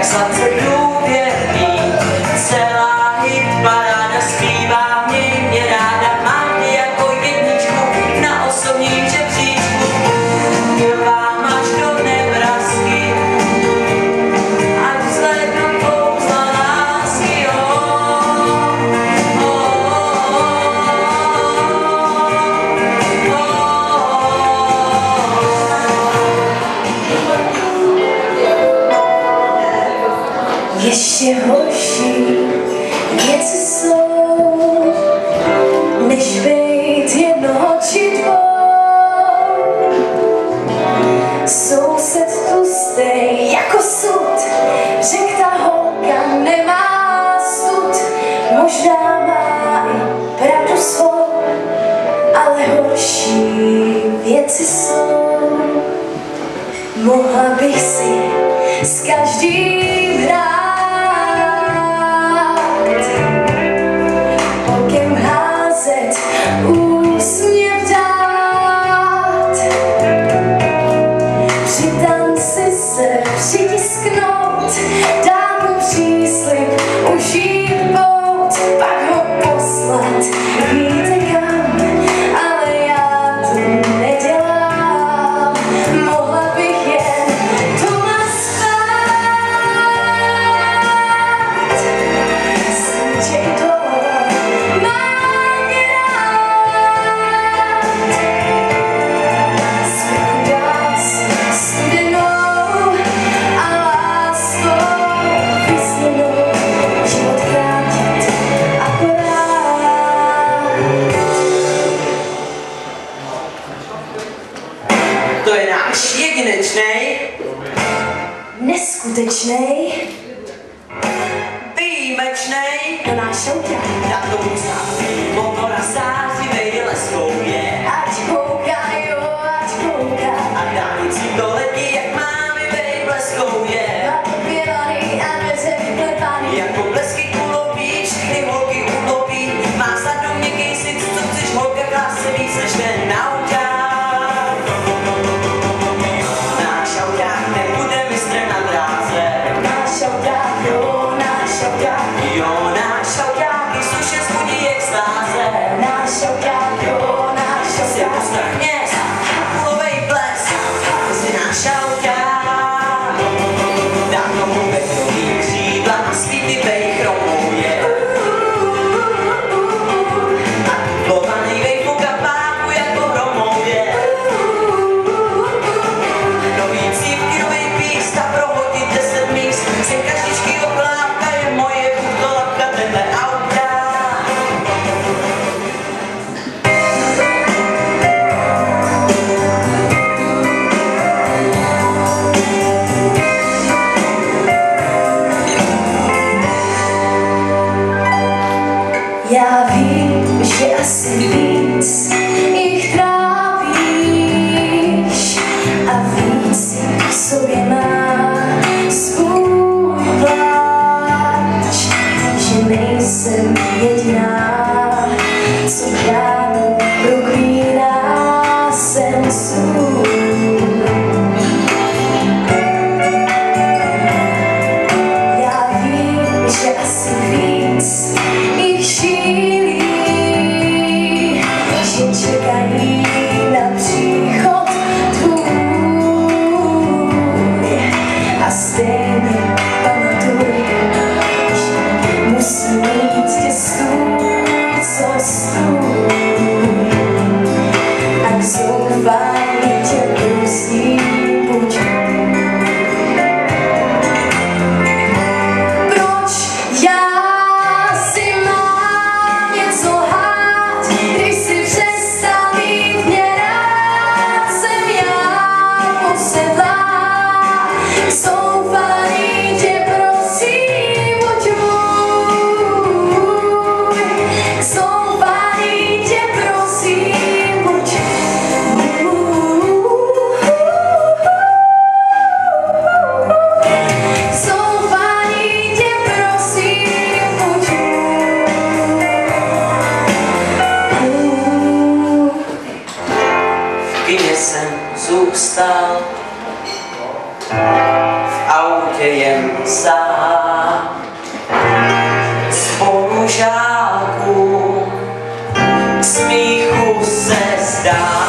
sladce důvěrný, celá hitparáda zpívá mě ráda, mám tě jako jedničku na osobním žebříčku. Vám až do Nebrasky, ať vzhlednu kouzla lásky, Ještě horší věci jsou, než být jednoho či dvou. Soused tlustej jako sud, řek ta holka nemá stud. Možná má i pravdu svou, ale horší věci jsou. Mohla bych si s každým hrát, okem házet, úsměv dát, při tanci se přitisknout, dát mu příslib, užít pout, pak ho poslat, víte kam, ale já to nedělám. Mohla bych jen doma spát, jsem tě doma, mám tě rád. Smrku dát studenou a láskou vysněnou, život krátit akorát. to je náš jedinečnej, Neskutečnej, výjimečnej, to náš šouťák. na tomu září, motora zářivej leskou je. Ať kouká, jo, ať kouká, A dálnicí to letí, jak máme vej, bleskou je. má popělaný a dveře vyklepaný. Jako blesky kulový, všechny holky utopí. Má sadu měkký sic, co chceš, holka krásně víc než ten auták. Náš auták nebude mistrem na dráze. Náš šouťák, jo, náš šouťák, Jo, náš auták, i suše zbudí extáze. náš šouťák, jo, náš Si šouťák. postav měst, kulovej ples, si náš auták. Dám tomu betový křídla a skýty bej chromuje. Lovaný vejku kapáku jako hromově. Nový cívky, nový píst a prohodit 10 míst. Si kaštičky oklávka je moje kukolapka, tenhle auták. Já vím, že asi víc jich trápíš a víc jich v sobě má svůj pláč, že nejsem jediná, co bránu proklíná sen svůj. Já vím, že asi víc jich šílí, že čekají na příchod tvůj. A stejně pamatuj, že musí mít tě stůj, co stůj. A k zoufání tě prosím, buď. Proč já si mám něco lhát, když si přestal mít mě rád? Jsem já posedlá, zoufalý tě prosím, buď můj. Zoufalý tě prosím, buď zoufalý tě prosím, buď můj. V kině jsem zůstal, v autě jen sám. Spolužáků smíchu se zdá.